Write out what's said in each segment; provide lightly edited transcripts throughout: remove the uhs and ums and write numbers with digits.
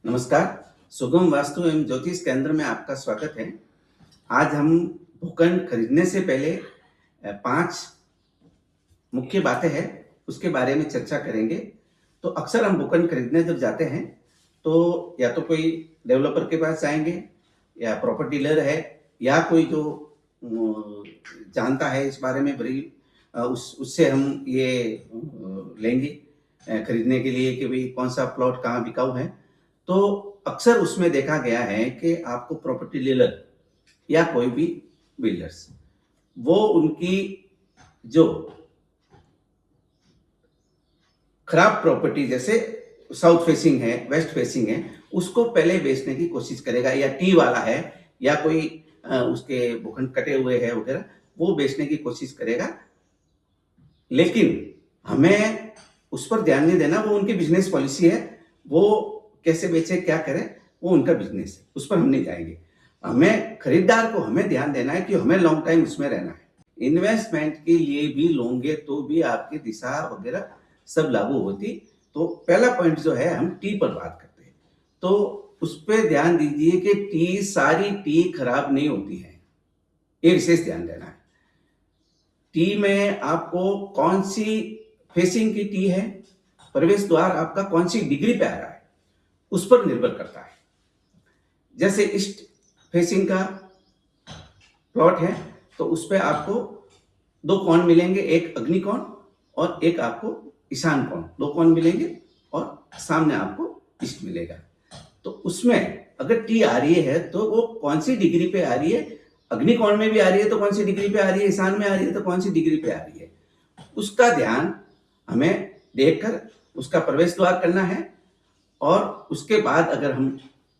नमस्कार, सुगम वास्तु एवं ज्योतिष केंद्र में आपका स्वागत है। आज हम भूखंड खरीदने से पहले 5 मुख्य बातें हैं, उसके बारे में चर्चा करेंगे। तो अक्सर हम भूखंड खरीदने जब जाते हैं, तो या तो कोई डेवलपर के पास जाएँगे या प्रॉपर्टी डीलर है या कोई जो जानता है इस बारे में बड़ी उससे हम ये लेंगे खरीदने के लिए कि भई कौन-सा प्लॉट कहाँ बिकाऊ है। तो अक्सर उसमें देखा गया है कि आपको प्रॉपर्टी डीलर या कोई भी बिल्डर्स वो उनकी जो खराब प्रॉपर्टी जैसे साउथ फेसिंग है, वेस्ट फेसिंग है, उसको पहले बेचने की कोशिश करेगा या टी वाला है या कोई उसके भूखंड कटे हुए हैं वगैरह, वो बेचने की कोशिश करेगा। लेकिन हमें उस पर ध्यान नहीं देना, वो उनकी बिजनेस पॉलिसी है, वो कैसे बेचे, क्या करें, वो उनका बिजनेस है, उस पर हम नहीं जाएंगे। हमें खरीदार को हमें ध्यान देना है कि हमें लॉन्ग टाइम उसमें रहना है। इन्वेस्टमेंट के लिए भी लोगे तो भी आपकी दिशा वगैरह सब लागू होती। तो पहला पॉइंट जो है, हम टी पर बात करते हैं, तो उस पर ध्यान दीजिए कि टी सारी टी खराब नहीं होती है, ये विशेष ध्यान देना है। टी में आपको कौन सी फेसिंग की टी है, प्रवेश द्वार आपका कौन सी डिग्री पे आ रहा है, उस पर निर्भर करता है। जैसे ईस्ट फेसिंग का प्लॉट है तो उस पे आपको 2 कोण मिलेंगे, एक अग्नि कोण और एक आपको ईशान कोण, 2 कोण मिलेंगे और सामने आपको ईस्ट मिलेगा। तो उसमें अगर टी आ रही है तो वो कौन सी डिग्री पे आ रही है, अग्नि कोण में भी आ रही है तो कौन सी डिग्री पे आ रही है, ईशान में आ रही है तो कौन सी डिग्री पे आ रही है, उसका ध्यान हमें देखकर उसका प्रवेश द्वार करना है। और उसके बाद अगर हम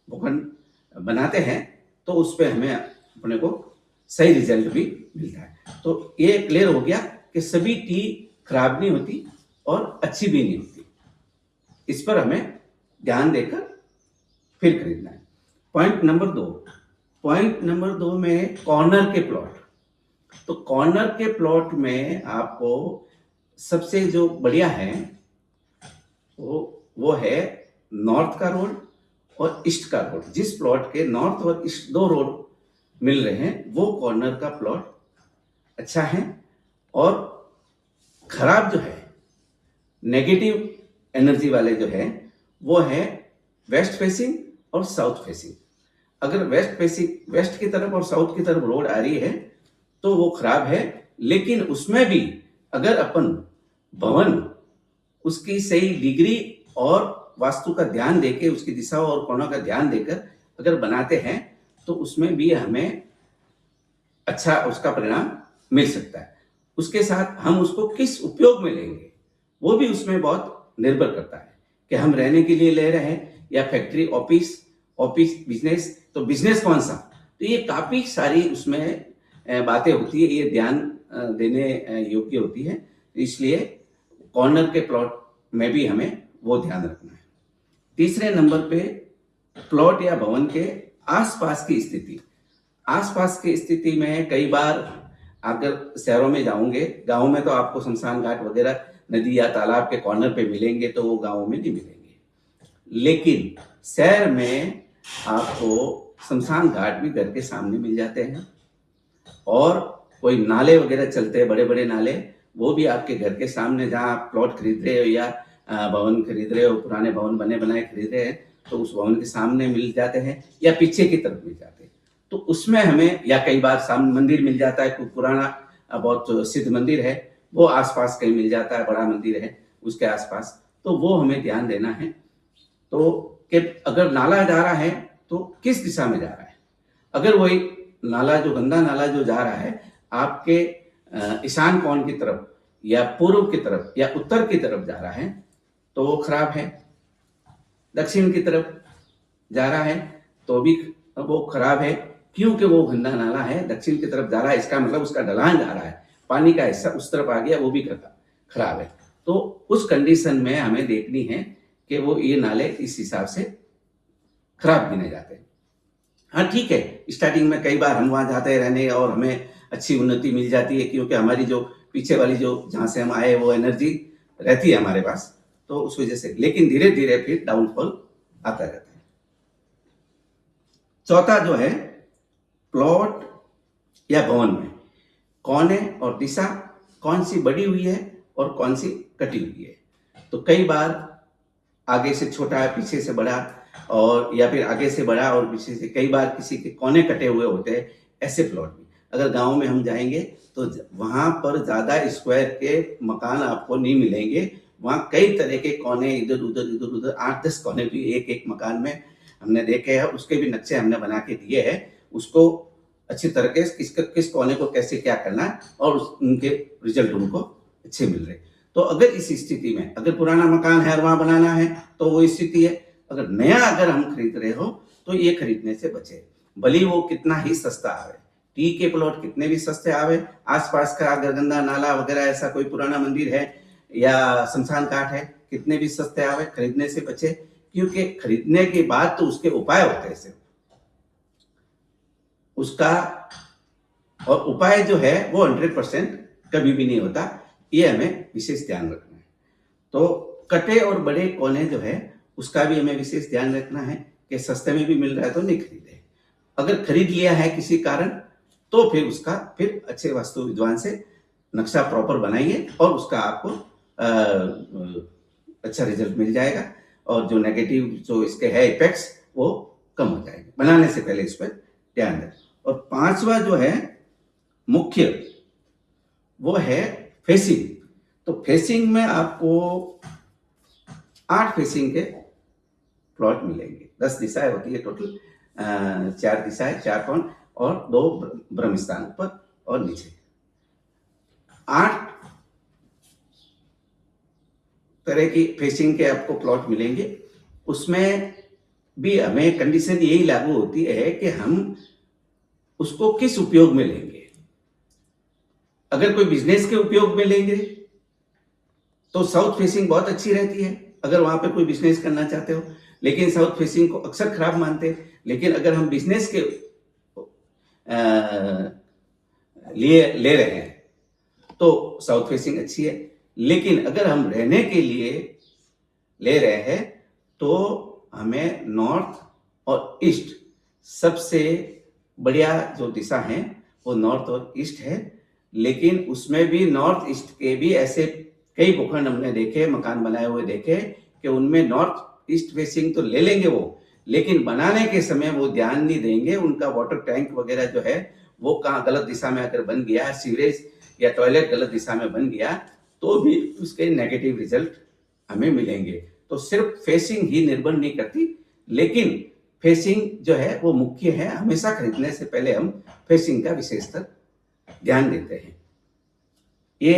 भूखंड बनाते हैं तो उस पर हमें अपने को सही रिजल्ट भी मिलता है। तो ये क्लियर हो गया कि सभी टी खराब नहीं होती और अच्छी भी नहीं होती, इस पर हमें ध्यान देकर फिर खरीदना है। पॉइंट नंबर 2 में कॉर्नर के प्लॉट। तो कॉर्नर के प्लॉट में आपको सबसे जो बढ़िया है वो है नॉर्थ का रोड और ईस्ट का रोड। जिस प्लॉट के नॉर्थ और ईस्ट 2 रोड मिल रहे हैं वो कॉर्नर का प्लॉट अच्छा है। और खराब जो है, नेगेटिव एनर्जी वाले जो है, वो है वेस्ट फेसिंग और साउथ फेसिंग। अगर वेस्ट की तरफ और साउथ की तरफ रोड आ रही है तो वो खराब है। लेकिन उसमें भी अगर अपन भवन उसकी सही डिग्री और वास्तु का ध्यान देके, उसकी दिशाओं और कोणों का ध्यान देकर अगर बनाते हैं तो उसमें भी हमें अच्छा उसका परिणाम मिल सकता है। उसके साथ हम उसको किस उपयोग में लेंगे वो भी उसमें बहुत निर्भर करता है कि हम रहने के लिए ले रहे हैं या फैक्ट्री, ऑफिस बिजनेस, तो बिजनेस कौन सा। तो ये काफी सारी उसमें बातें होती है, ये ध्यान देने योग्य होती है। इसलिए कॉर्नर के प्लॉट में भी हमें वो ध्यान रखना है। तीसरे नंबर पे प्लॉट या भवन के आसपास की स्थिति। आसपास की स्थिति में कई बार अगर शहरों में जाओगे, गांव में तो आपको शमशान घाट वगैरह नदी या तालाब के कॉर्नर पे मिलेंगे, तो वो गांवों में नहीं मिलेंगे। लेकिन शहर में आपको शमशान घाट भी घर के सामने मिल जाते हैं और कोई नाले वगैरह चलते हैं, बड़े बड़े नाले, वो भी आपके घर के सामने, जहाँ आप प्लॉट खरीद रहे हो या भवन खरीद रहे हो, पुराने भवन बने बनाए खरीद रहे हैं, तो उस भवन के सामने मिल जाते हैं या पीछे की तरफ मिल जाते हैं। तो उसमें हमें, या कई बार सामने मंदिर मिल जाता है, कोई पुराना बहुत सिद्ध मंदिर है वो आसपास कहीं मिल जाता है, बड़ा मंदिर है उसके आसपास, तो वो हमें ध्यान देना है। तो कि अगर नाला जा रहा है तो किस दिशा में जा रहा है। अगर वही नाला, जो गंदा नाला जो जा रहा है आपके ईशान कोण की तरफ या पूर्व की तरफ या उत्तर की तरफ जा रहा है तो वो खराब है। दक्षिण की तरफ जा रहा है तो भी वो खराब है, क्योंकि वो गंदा नाला है, दक्षिण की तरफ जा रहा है, इसका मतलब उसका ढलान जा रहा है, पानी का हिस्सा उस तरफ आ गया, वो भी खराब है। तो उस कंडीशन में हमें देखनी है कि वो ये नाले इस हिसाब से खराब गिने जाते हैं। हाँ ठीक है, स्टार्टिंग में कई बार हम वहाँ जाते रहने और हमें अच्छी उन्नति मिल जाती है, क्योंकि हमारी जो पीछे वाली जो जहाँ से हम आए वो एनर्जी रहती है हमारे पास, तो उस वजह से। लेकिन धीरे धीरे फिर डाउनफॉल आता रहता है। चौथा जो है, प्लॉट या भवन में कोने और दिशा कौन सी बढ़ी हुई है और कौन सी कटी हुई है। तो कई बार आगे से छोटा है, पीछे से बड़ा, और या फिर आगे से बड़ा और पीछे से, कई बार किसी के कोने कटे हुए होते हैं, ऐसे प्लॉट भी अगर गांव में हम जाएंगे तो वहां पर ज्यादा स्क्वायर के मकान आपको नहीं मिलेंगे। वहां कई तरह के कोने, इधर उधर 8-10 कोने भी एक मकान में हमने देखे हैं। उसके भी नक्शे हमने बना के दिए हैं, उसको अच्छी तरह से किस कोने को कैसे क्या करना है, और उनके रिजल्ट उनको अच्छे मिल रहे। तो अगर इस स्थिति में, अगर पुराना मकान है और वहां बनाना है तो वो स्थिति है। अगर नया अगर हम खरीद रहे हो तो ये खरीदने से बचे, भले वो कितना ही सस्ता आवे। टी के प्लॉट कितने भी सस्ते आवे, आसपास का अगर गंदा नाला वगैरह ऐसा कोई पुराना मंदिर है या शमशान घाट है, कितने भी सस्ते आवे, खरीदने से बचे। क्योंकि खरीदने के बाद तो उसके उपाय होते हैं सिर्फ उसका, और उपाय जो है वो 100% कभी भी नहीं होता। ये हमें विशेष ध्यान रखना है। तो कटे और बड़े कोने जो है उसका भी हमें विशेष ध्यान रखना है कि सस्ते में भी मिल रहा है तो नहीं खरीदे। अगर खरीद लिया है किसी कारण तो फिर उसका अच्छे वास्तु विद्वान से नक्शा प्रॉपर बनाइए और उसका आपको अच्छा रिजल्ट मिल जाएगा, और जो नेगेटिव जो इसके है इफेक्ट्स वो कम हो जाएंगे। बनाने से पहले इस पर ध्यान दें। और पांचवा जो है मुख्य, वो है फेसिंग। तो फेसिंग में आपको 8 फेसिंग के प्लॉट मिलेंगे। 10 दिशाएं होती है टोटल, 4 दिशाएं, 4 कोण और 2 ब्रह्म स्थान ऊपर और नीचे। 8 तरह की फेसिंग के आपको प्लॉट मिलेंगे। उसमें भी हमें कंडीशन यही लागू होती है कि हम उसको किस उपयोग में लेंगे। अगर कोई बिजनेस के उपयोग में लेंगे तो साउथ फेसिंग बहुत अच्छी रहती है, अगर वहां पे कोई बिजनेस करना चाहते हो। लेकिन साउथ फेसिंग को अक्सर खराब मानते हैं। लेकिन अगर हम बिजनेस के लिए ले रहे हैं तो साउथ फेसिंग अच्छी है। लेकिन अगर हम रहने के लिए ले रहे हैं तो हमें नॉर्थ और ईस्ट, सबसे बढ़िया जो दिशा है वो नॉर्थ और ईस्ट है। लेकिन उसमें भी नॉर्थ ईस्ट के भी ऐसे कई भूखंड हमने देखे, मकान बनाए हुए देखे कि उनमें नॉर्थ ईस्ट फेसिंग तो ले लेंगे वो, लेकिन बनाने के समय वो ध्यान नहीं देंगे। उनका वाटर टैंक वगैरह जो है वो कहाँ गलत दिशा में अगर बन गया, सीवरेज या टॉयलेट गलत दिशा में बन गया तो भी उसके नेगेटिव रिजल्ट हमें मिलेंगे। तो सिर्फ फेसिंग ही निर्भर नहीं करती, लेकिन फेसिंग जो है वो मुख्य है। हमेशा खरीदने से पहले हम फेसिंग का विशेषतर ध्यान देते हैं। ये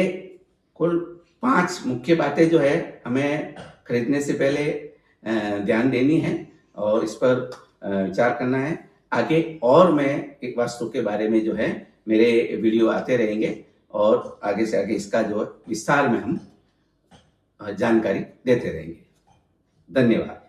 कुल 5 मुख्य बातें जो है हमें खरीदने से पहले ध्यान देनी है और इस पर विचार करना है। आगे और मैं एक वास्तु के बारे में जो है मेरे वीडियो आते रहेंगे और आगे से आगे इसका जो विस्तार में हम जानकारी देते रहेंगे। धन्यवाद।